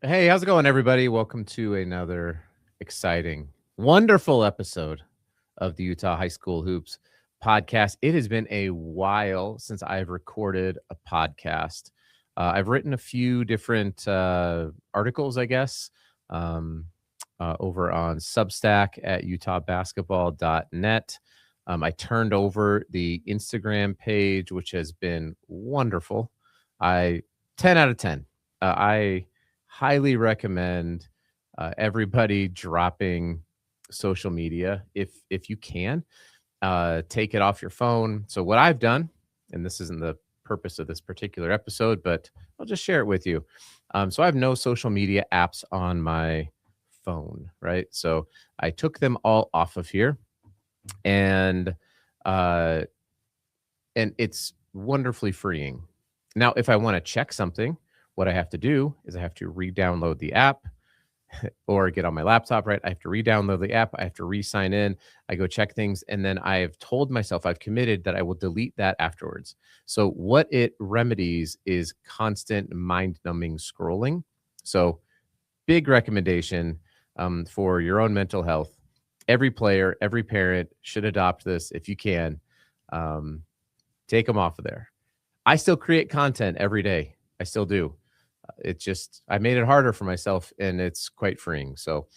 Hey, how's it going, everybody? Welcome to another exciting, wonderful episode of the Utah High School Hoops podcast. It has been a while since I've recorded a podcast. I've written a few different articles, I guess, um, over on Substack at utahbasketball.net. I turned over the Instagram page, which has been wonderful. I 10 out of 10. I highly recommend everybody dropping social media if you can. Take it off your phone. So what I've done, and this isn't the purpose of this particular episode, but I'll just share it with you. So I have no social media apps on my phone, right? So I took them all off of here, and uh, and it's wonderfully freeing. Now, if I want to check something, what I have to do is I have to re-download the app or get on my laptop, right? I have to re-download the app. I have to re-sign in. I go check things. And then I've told myself, I've committed that I will delete that afterwards. So what it remedies is constant mind-numbing scrolling. So big recommendation for your own mental health. Every player, every parent should adopt this if you can. Um, Take them off of there. I still create content every day. I still do. It just I made it harder for myself, and it's quite freeing. So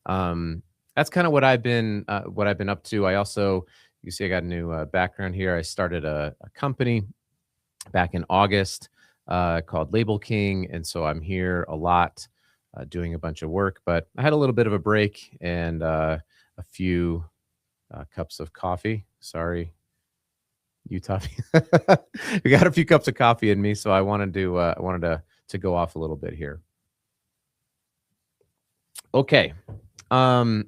that's kind of what I've been up to. I also, you see, I got a new background here. I started a company back in August called Label King, and so I'm here a lot doing a bunch of work. But I had a little bit of a break and a few cups of coffee. Sorry, Utah. We got a few cups of coffee in me, so I wanted to go off a little bit here. Okay. Um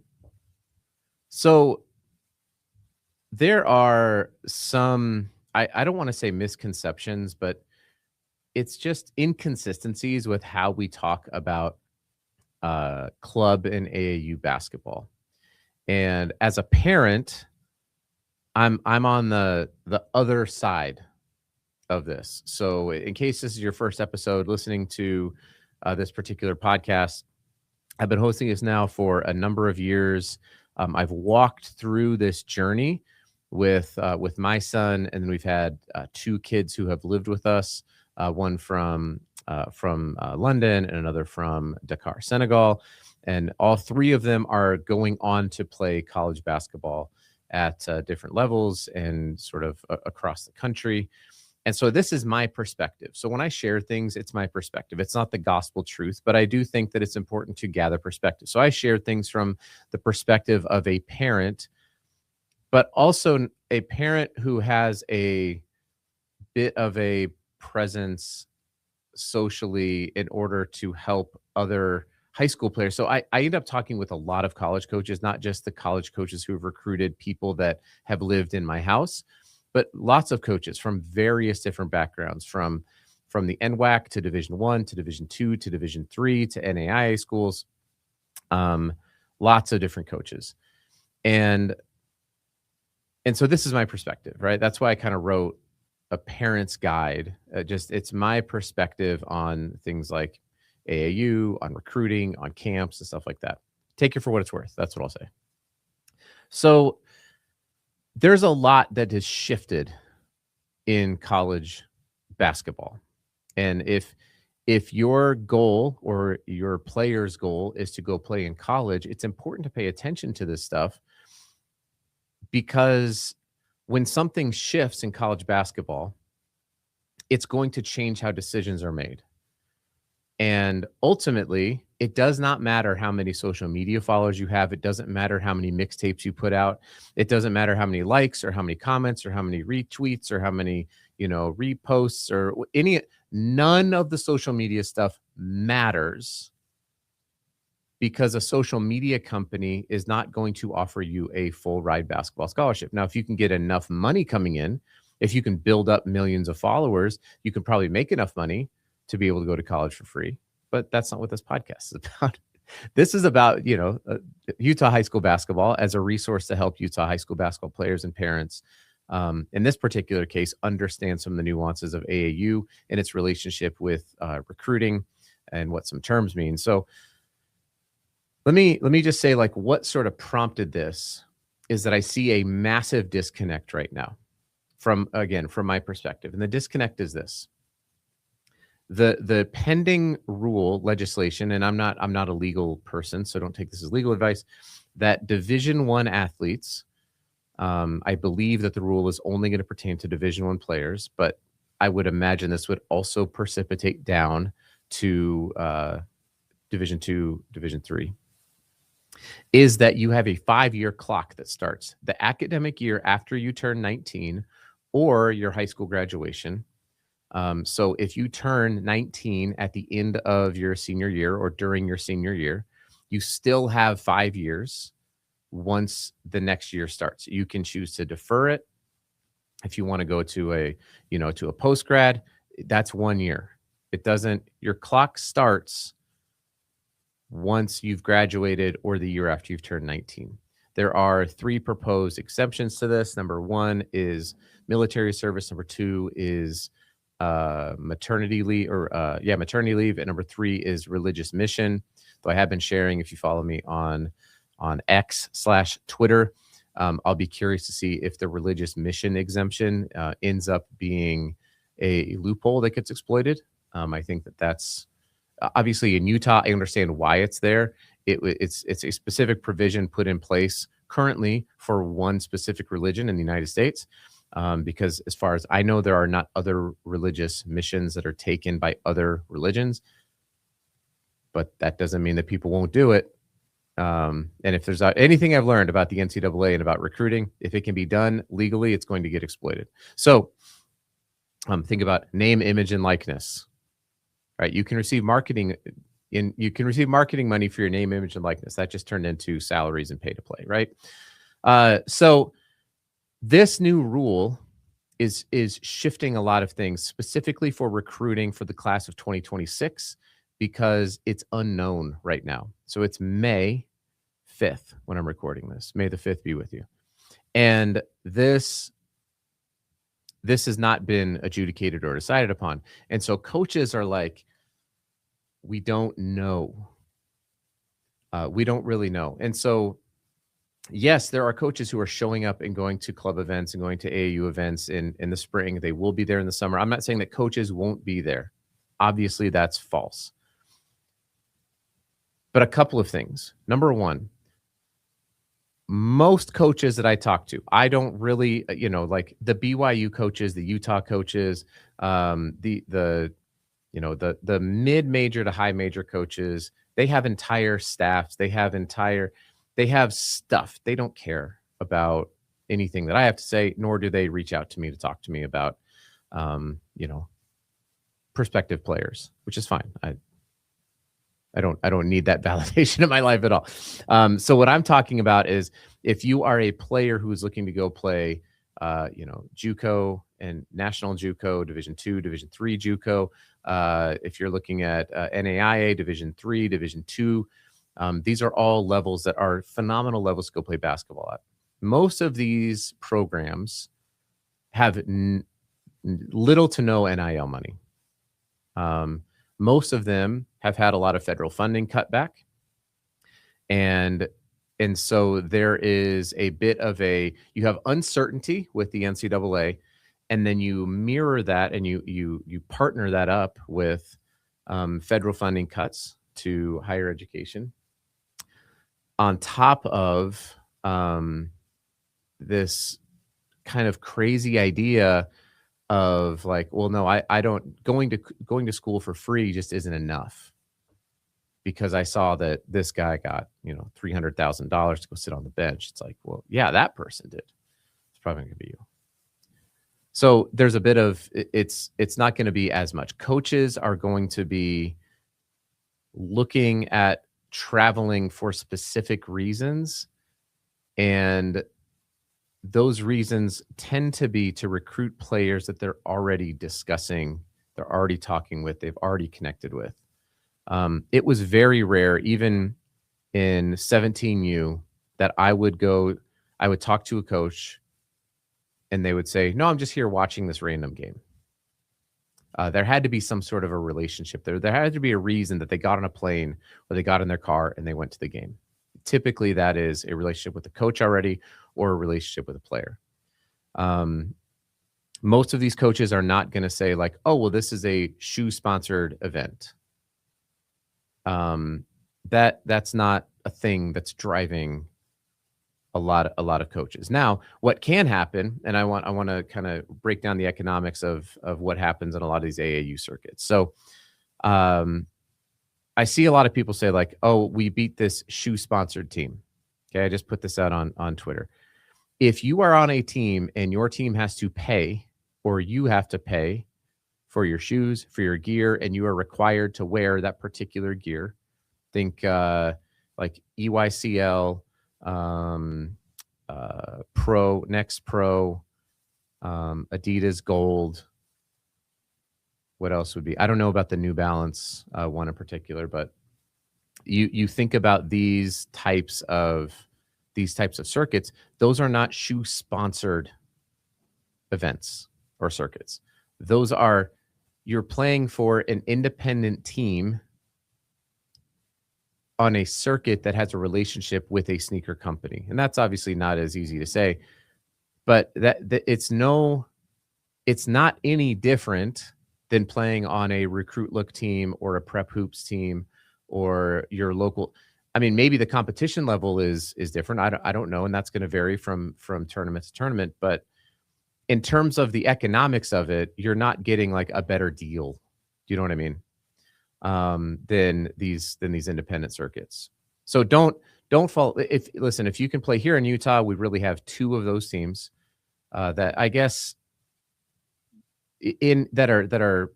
so there are some I don't want to say misconceptions, but it's just inconsistencies with how we talk about club and AAU basketball. And as a parent, I'm on the other side of this. So, in case this is your first episode listening to this particular podcast, I've been hosting this now for a number of years. I've walked through this journey with my son, and then we've had two kids who have lived with us. One from London and another from Dakar, Senegal, and all three of them are going on to play college basketball at different levels and sort of across the country. And so this is my perspective. So when I share things, it's my perspective. It's not the gospel truth, but I do think that it's important to gather perspective. So I share things from the perspective of a parent, but also a parent who has a bit of a presence socially in order to help other high school players. So I end up talking with a lot of college coaches, not just the college coaches who have recruited people that have lived in my house, but lots of coaches from various different backgrounds, from the NWAC to Division 1 to Division 2 to Division 3 to NAIA schools, um, lots of different coaches, and so this is my perspective, right? That's why I kind of wrote a parent's guide. Just it's my perspective on things like AAU, on recruiting, on camps, and stuff like that. Take it for what it's worth. That's what I'll say. So there's a lot that has shifted in college basketball. And if your goal or your player's goal is to go play in college, it's important to pay attention to this stuff, because when something shifts in college basketball, it's going to change how decisions are made. And ultimately, it does not matter how many social media followers you have. It doesn't matter how many mixtapes you put out. It doesn't matter how many likes or how many comments or how many retweets or how many, reposts or any, none of the social media stuff matters, because a social media company is not going to offer you a full ride basketball scholarship. Now, if you can get enough money coming in, if you can build up millions of followers, you can probably make enough money to be able to go to college for free. But that's not what this podcast is about. This is about, Utah high school basketball as a resource to help Utah high school basketball players and parents, in this particular case, understand some of the nuances of AAU and its relationship with recruiting and what some terms mean. So let me just say, like, what sort of prompted this is that I see a massive disconnect right now from my perspective. And the disconnect is this. The pending rule legislation, and I'm not a legal person, so don't take this as legal advice, that Division I athletes, I believe that the rule is only going to pertain to Division I players, but I would imagine this would also precipitate down to Division II, Division III, is that you have a 5-year clock that starts the academic year after you turn 19 or your high school graduation. So if you turn 19 at the end of your senior year or during your senior year, you still have 5 years once the next year starts. You can choose to defer it. If you want to go to a post grad, that's 1 year. It doesn't, your clock starts once you've graduated or the year after you've turned 19. There are 3 proposed exemptions to this. Number 1 is military service. Number 2 is maternity leave, maternity leave. And number 3 is religious mission. Though I have been sharing, if you follow me on X/Twitter, I'll be curious to see if the religious mission exemption ends up being a loophole that gets exploited. I think that's obviously in Utah. I understand why it's there. It's a specific provision put in place currently for one specific religion in the United States. Because as far as I know, there are not other religious missions that are taken by other religions, but that doesn't mean that people won't do it. And if there's anything I've learned about the NCAA and about recruiting, if it can be done legally, it's going to get exploited. So think about name, image, and likeness. Right? You can receive marketing money for your name, image, and likeness. That just turned into salaries and pay to play, right? So this new rule is shifting a lot of things, specifically for recruiting for the class of 2026, because it's unknown right now. So it's May 5th when I'm recording this. May the 5th be with you. And this has not been adjudicated or decided upon. And so coaches are like, we don't know. We don't really know. And so, yes, there are coaches who are showing up and going to club events and going to AAU events in the spring. They will be there in the summer. I'm not saying that coaches won't be there. Obviously, that's false. But a couple of things. Number 1, most coaches that I talk to, I don't really, like the BYU coaches, the Utah coaches, the mid-major to high-major coaches, they have entire staffs. They have stuff. They don't care about anything that I have to say, nor do they reach out to me to talk to me about, prospective players, which is fine. I don't need that validation in my life at all. So what I'm talking about is if you are a player who's looking to go play, JUCO and National JUCO, Division II, Division III JUCO. If you're looking at NAIA, Division III, Division II, these are all levels that are phenomenal levels to go play basketball at. Most of these programs have little to no NIL money. Most of them have had a lot of federal funding cut back. And so there is a bit of you have uncertainty with the NCAA, and then you mirror that and you partner that up with federal funding cuts to higher education on top of this kind of crazy idea of like, well, no, I don't, going to school for free just isn't enough, because I saw that this guy got, $300,000 to go sit on the bench. It's like, well, yeah, that person did. It's probably going to be you. So there's a bit of, it's not going to be as much. Coaches are going to be looking at traveling for specific reasons, and those reasons tend to be to recruit players that they're already discussing, they're already talking with, they've already connected with. It was very rare, even in 17U, that I would talk to a coach and they would say, no, I'm just here watching this random game. There had to be some sort of a relationship there. There had to be a reason that they got on a plane or they got in their car and they went to the game. Typically, that is a relationship with the coach already or a relationship with a player. Um, most of these coaches are not going to say like, "Oh, well, this is a shoe sponsored event." That's not a thing that's driving a lot of coaches. Now, what can happen, and I want to kind of break down the economics of what happens in a lot of these AAU circuits. So, um, I see a lot of people say like, "Oh, we beat this shoe sponsored team." Okay, I just put this out on Twitter. If you are on a team and your team has to pay, or you have to pay for your shoes, for your gear, and you are required to wear that particular gear, think like EYCL, um, Pro, Next Pro, Adidas Gold. What else would be? I don't know about the New Balance one in particular, but you think about these types of circuits. Those are not shoe sponsored events or circuits. Those are you're playing for an independent team on a circuit that has a relationship with a sneaker company. And that's obviously not as easy to say, but that it's not any different than playing on a Recruit Look team or a Prep Hoops team or your local. I mean, maybe the competition level is different. I don't know, and that's going to vary from tournament to tournament. But in terms of the economics of it, you're not getting like a better deal. Do you know what I mean? Than these independent circuits. So don't fall. If you can play here in Utah, we really have two of those teams that I guess in that are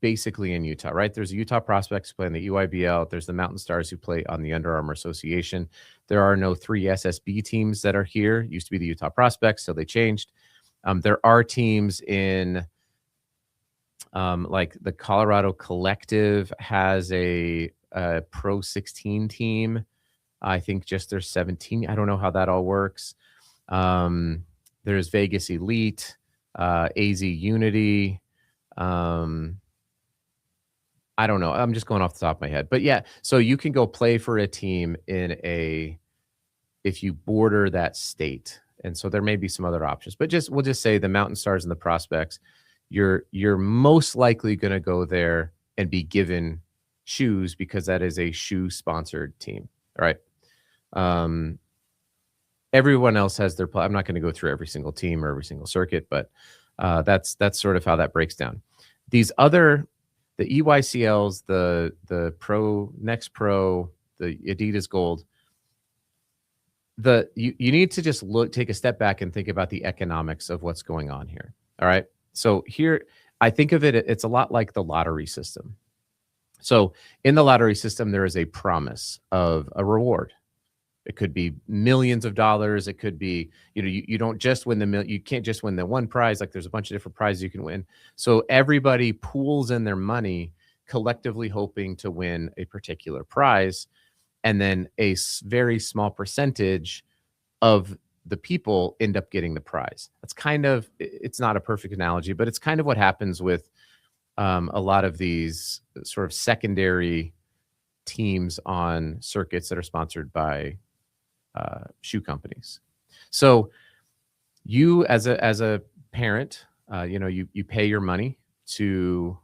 basically in Utah, right? There's the Utah Prospects who play in the EYBL. There's the Mountain Stars who play on the Under Armour Association. There are no three SSB teams that are here. It used to be the Utah Prospects, so they changed. There are teams in like the Colorado Collective has a Pro 16 team. I think just there's 17. I don't know how that all works. There's Vegas Elite, AZ Unity. I don't know. I'm just going off the top of my head. But yeah, so you can go play for a team if you border that state. And so there may be some other options. But we'll just say the Mountain Stars and the Prospects, you're most likely going to go there and be given shoes because that is a shoe sponsored team. All right. Everyone else has their I'm not going to go through every single team or every single circuit, but that's sort of how that breaks down. These other the EYCLs, the Pro, Next Pro, the Adidas Gold, you need to just take a step back and think about the economics of what's going on here. All right. So here, I think of it's a lot like the lottery system. So in the lottery system, there is a promise of a reward. It could be millions of dollars. It could be, you don't just win you can't just win the one prize. Like there's a bunch of different prizes you can win. So everybody pools in their money, collectively hoping to win a particular prize. And then a very small percentage of the people end up getting the prize. That's it's not a perfect analogy, but it's kind of what happens with a lot of these sort of secondary teams on circuits that are sponsored by shoe companies. So you as a parent, you pay your money to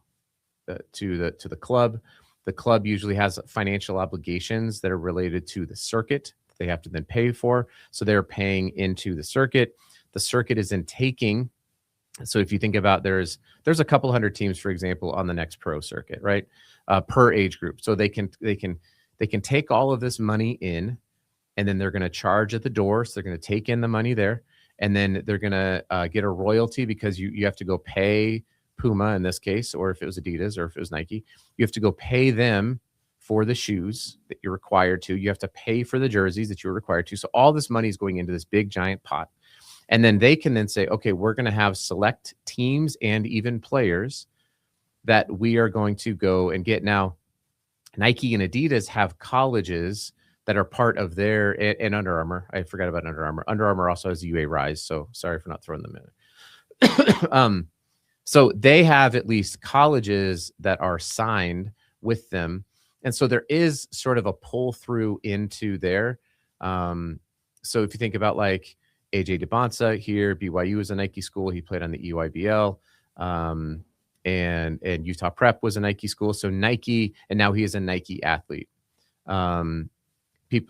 the club. The club usually has financial obligations that are related to the circuit they have to then pay for. So they're paying into the circuit. The circuit is then taking. So if you think about there's a couple hundred teams, for example, on the Next Pro circuit, right? Per age group. So they can take all of this money in, and then they're going to charge at the door. So they're going to take in the money there, and then they're going to get a royalty because you have to go pay Puma in this case, or if it was Adidas or if it was Nike, you have to go pay them for the shoes that you're required to. You have to pay for the jerseys that you're required to. So all this money is going into this big giant pot. And then they can then say, okay, we're going to have select teams and even players that we are going to go and get. Now, Nike and Adidas have colleges that are part of their, and Under Armour. I forgot about Under Armour. Under Armour also has UA Rise. So sorry for not throwing them in. So they have at least colleges that are signed with them. And so there is sort of a pull through into there. Um, so if you think about like AJ DeBonsa here, BYU is a Nike school. He played on the EYBL. Um, and Utah Prep was a Nike school. So Nike, and now he is a Nike athlete. Um,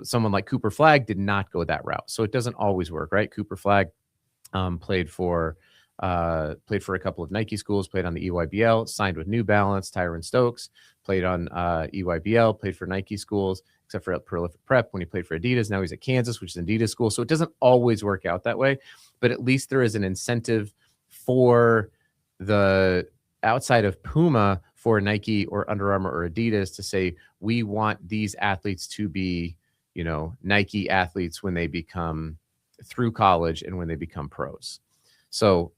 someone like Cooper Flagg did not go that route. So it doesn't always work, right? Cooper Flagg played for a couple of Nike schools, played on the EYBL, signed with New Balance. Tyron Stokes played on EYBL, played for Nike schools, except for Prolific Prep when he played for Adidas. Now he's at Kansas, which is Adidas school. So it doesn't always work out that way, but at least there is an incentive for the outside of Puma for Nike or Under Armour or Adidas to say, we want these athletes to be, Nike athletes when they become through college and when they become pros. So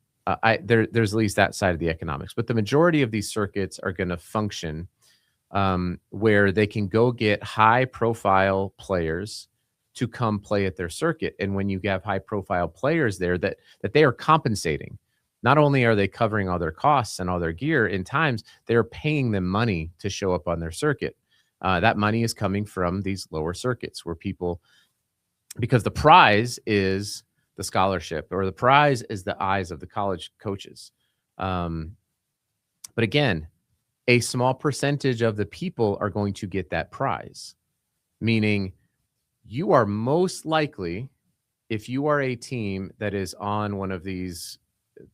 there's at least that side of the economics, but the majority of these circuits are going to function where they can go get high profile players to come play at their circuit. And when you have high profile players there that they are compensating, not only are they covering all their costs and all their gear, in times they're paying them money to show up on their circuit. That money is coming from these lower circuits where people, because the prize is the scholarship, or the prize is the eyes of the college coaches. But again, a small percentage of the people are going to get that prize, meaning you are most likely, if you are a team that is on one of these,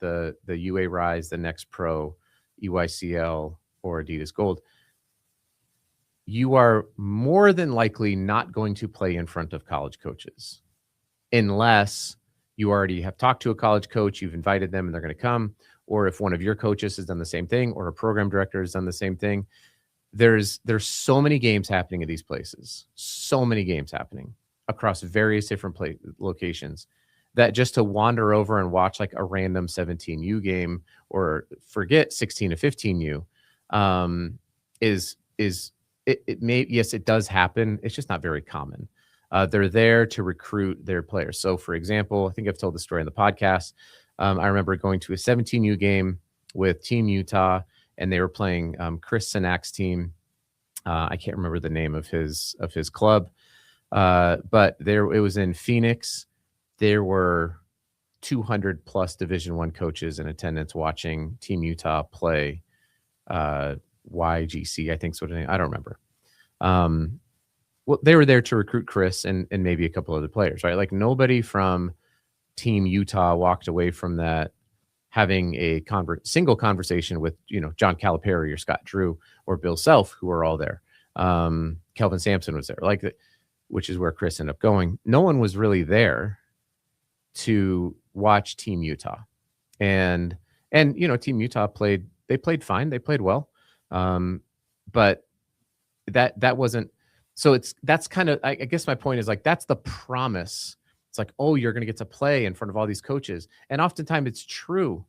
the UA Rise, the Next Pro, EYCL, or Adidas Gold, you are more than likely not going to play in front of college coaches unless you already have talked to a college coach, you've invited them and they're going to come, or if one of your coaches has done the same thing, or a program director has done the same thing. There's so many games happening at these places, so many games happening across various different locations, that just to wander over and watch like a random 17U game, or forget 16 to 15U, yes, it does happen. It's just not very common. They're there to recruit their players. So, for example, I think I've told the story in the podcast. I remember going to a 17U game with Team Utah, and they were playing Chris Sinak's team. I can't remember the name of his club, but it was in Phoenix. There were 200 plus Division I coaches in attendance watching Team Utah play YGC, I think, sort of name. I don't remember. Well, they were there to recruit Chris and maybe a couple other players, right? Like nobody from Team Utah walked away from that having a single conversation with, John Calipari or Scott Drew or Bill Self, who were all there. Kelvin Sampson was there, which is where Chris ended up going. No one was really there to watch Team Utah. And Team Utah played fine. They played well. But that wasn't, so that's kind of, I guess my point is like, that's the promise. It's like, oh, you're going to get to play in front of all these coaches. And oftentimes it's true.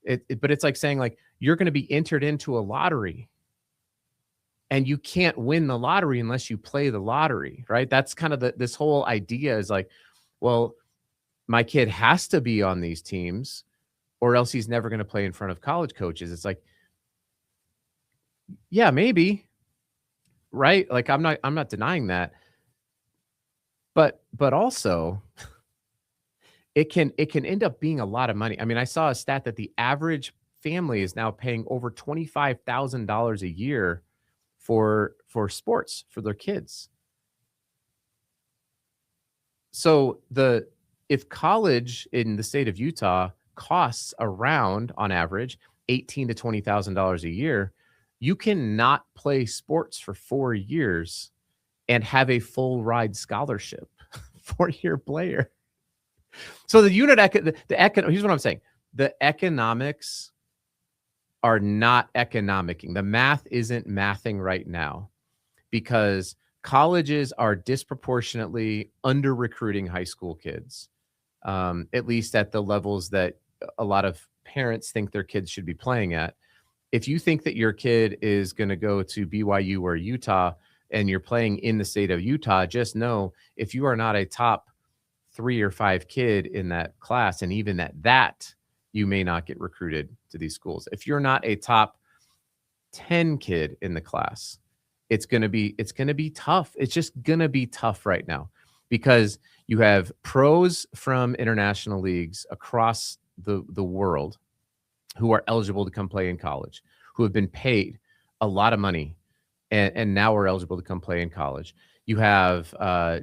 But it's like saying like, you're going to be entered into a lottery and you can't win the lottery unless you play the lottery, right? That's kind of this whole idea is like, well, my kid has to be on these teams or else he's never going to play in front of college coaches. It's like, yeah, maybe. Right. Like I'm not denying that. But also it can end up being a lot of money. I mean, I saw a stat that the average family is now paying over $25,000 a year for sports for their kids. So if college in the state of Utah costs around, on average, $18,000 to $20,000 a year, you cannot play sports for 4 years and have a full ride scholarship for your player. So the unit here's what I'm saying. The economics are not economicing. The math isn't mathing right now because colleges are disproportionately under recruiting high school kids, at least at the levels that a lot of parents think their kids should be playing at. If you think that your kid is going to go to BYU or Utah and you're playing in the state of Utah, just know if you are not a top 3 or 5 kid in that class, and even at that, you may not get recruited to these schools. If you're not a top 10 kid in the class, it's going to be tough. It's just going to be tough right now because you have pros from international leagues across the world who are eligible to come play in college, who have been paid a lot of money and now are eligible to come play in college. You have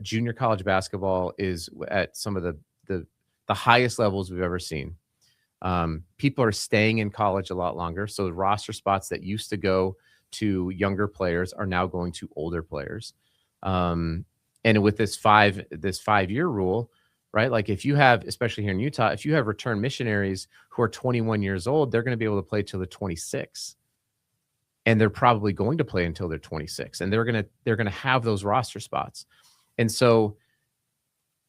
junior college basketball is at some of the highest levels we've ever seen. People are staying in college a lot longer. So the roster spots that used to go to younger players are now going to older players. And with this 5-year rule, right? Like if you have, especially here in Utah, if you have return missionaries who are 21 years old, they're going to be able to play till they're 26. And they're probably going to play until they're 26. And they're going to have those roster spots. And so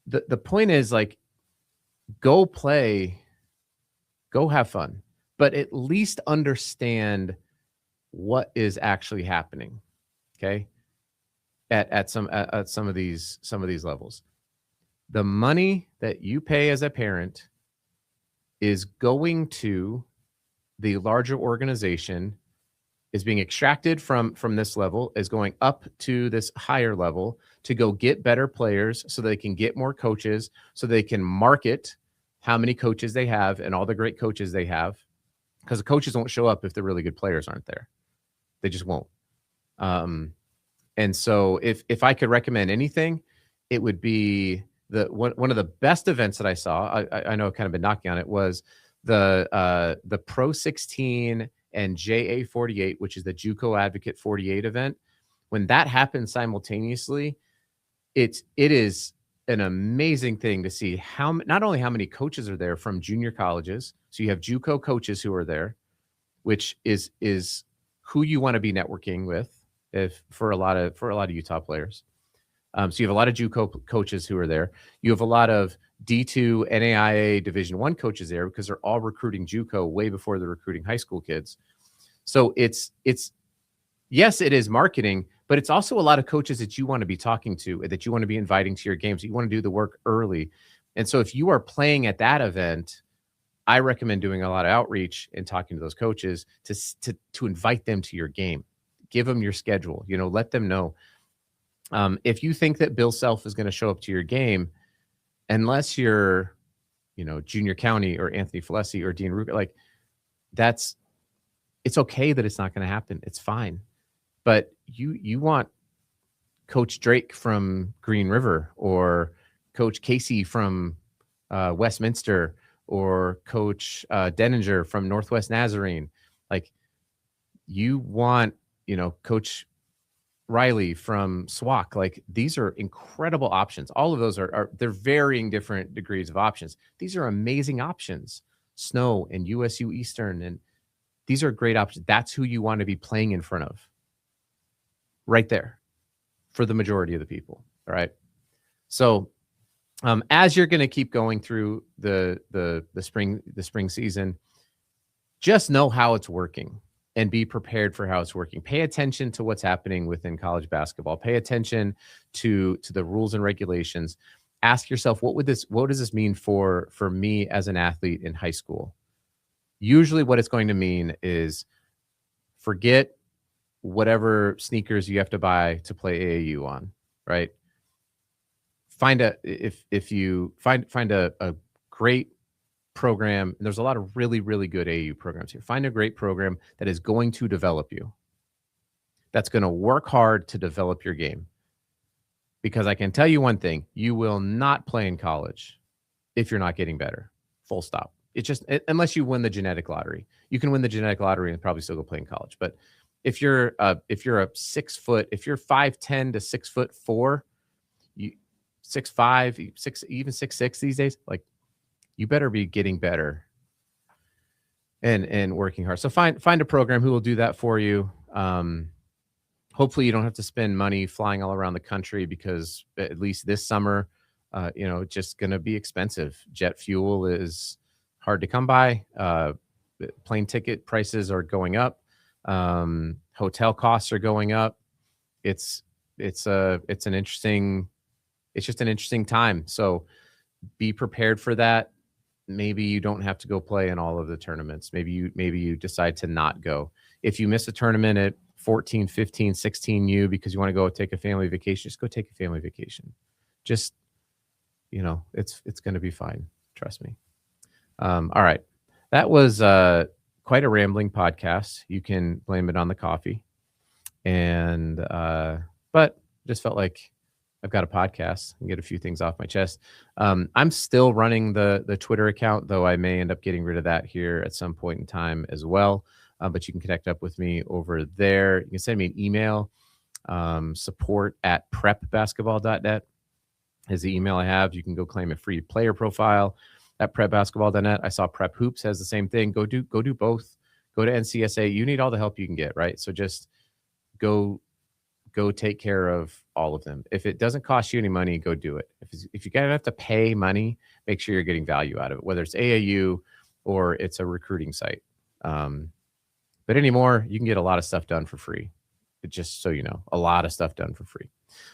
the point is like, go play, go have fun, but at least understand what is actually happening. Okay. At some of these levels, the money that you pay as a parent is going to the larger organization, is being extracted from this level, is going up to this higher level to go get better players so they can get more coaches, so they can market how many coaches they have and all the great coaches they have, because the coaches won't show up if the really good players aren't there. They just won't. And so if I could recommend anything, it would be one of the best events that I saw. I know I've kind of been knocking on it, was the Pro 16 and JA 48, which is the JUCO Advocate 48 event. When that happens simultaneously, it is an amazing thing to see not only how many coaches are there from junior colleges. So you have JUCO coaches who are there, which is who you want to be networking with for a lot of Utah players. So you have a lot of JUCO coaches who are there. You have a lot of D2 NAIA Division I coaches there because they're all recruiting JUCO way before they're recruiting high school kids. So it's yes, it is marketing, but it's also a lot of coaches that you want to be talking to, that you want to be inviting to your games. You want to do the work early. And so if you are playing at that event, I recommend doing a lot of outreach and talking to those coaches to invite them to your game. Give them your schedule, let them know. If you think that Bill Self is going to show up to your game, unless you're, Junior County or Anthony Falesi or Dean Ruger, like it's okay that it's not going to happen. It's fine. But you want Coach Drake from Green River, or Coach Casey from Westminster, or Coach Denninger from Northwest Nazarene. Like you want, Coach Riley from SWAC. Like these are incredible options. All of those they're varying different degrees of options. These are amazing options. Snow and USU Eastern, and these are great options. That's who you want to be playing in front of right there for the majority of the people. All right. So as you're going to keep going through the spring season, just know how it's working and be prepared for how it's working. Pay attention to what's happening within college basketball. Pay attention to the rules and regulations. Ask yourself, what does this mean for me as an athlete in high school? Usually what it's going to mean is forget whatever sneakers you have to buy to play AAU on, right? If you find a great program, and there's a lot of really, really good AAU programs here. Find a great program that is going to develop you, that's going to work hard to develop your game. Because I can tell you one thing, you will not play in college if you're not getting better. Full stop. Unless you win the genetic lottery. You can win the genetic lottery and probably still go play in college. But if you're a 6 foot, if you're 5'10" to 6'4", 6'5", 6, even 6'6" these days, like you better be getting better and working hard. So find a program who will do that for you. Hopefully you don't have to spend money flying all around the country, because at least this summer, just going to be expensive. Jet fuel is hard to come by. Plane ticket prices are going up. Hotel costs are going up. It's just an interesting time. So be prepared for that. maybe you don't have to go play in all of the tournaments. Maybe you decide to not go. If you miss a tournament at 14, 15, 16U because you want to go take a family vacation, just go take a family vacation. Just, it's going to be fine. Trust me. All right. That was quite a rambling podcast. You can blame it on the coffee. And but just felt like I've got a podcast and get a few things off my chest. I'm still running the Twitter account, though I may end up getting rid of that here at some point in time as well. But you can connect up with me over there. You can send me an email, support@prepbasketball.net is the email I have. You can go claim a free player profile at prepbasketball.net. I saw Prep Hoops has the same thing. Go do both. Go to NCSA. You need all the help you can get, right? So just go take care of all of them. If it doesn't cost you any money, go do it. If you're gonna have to pay money, make sure you're getting value out of it, whether it's AAU or it's a recruiting site. But anymore, you can get a lot of stuff done for free. Just so you know, a lot of stuff done for free.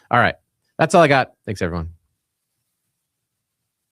All right. That's all I got. Thanks, everyone.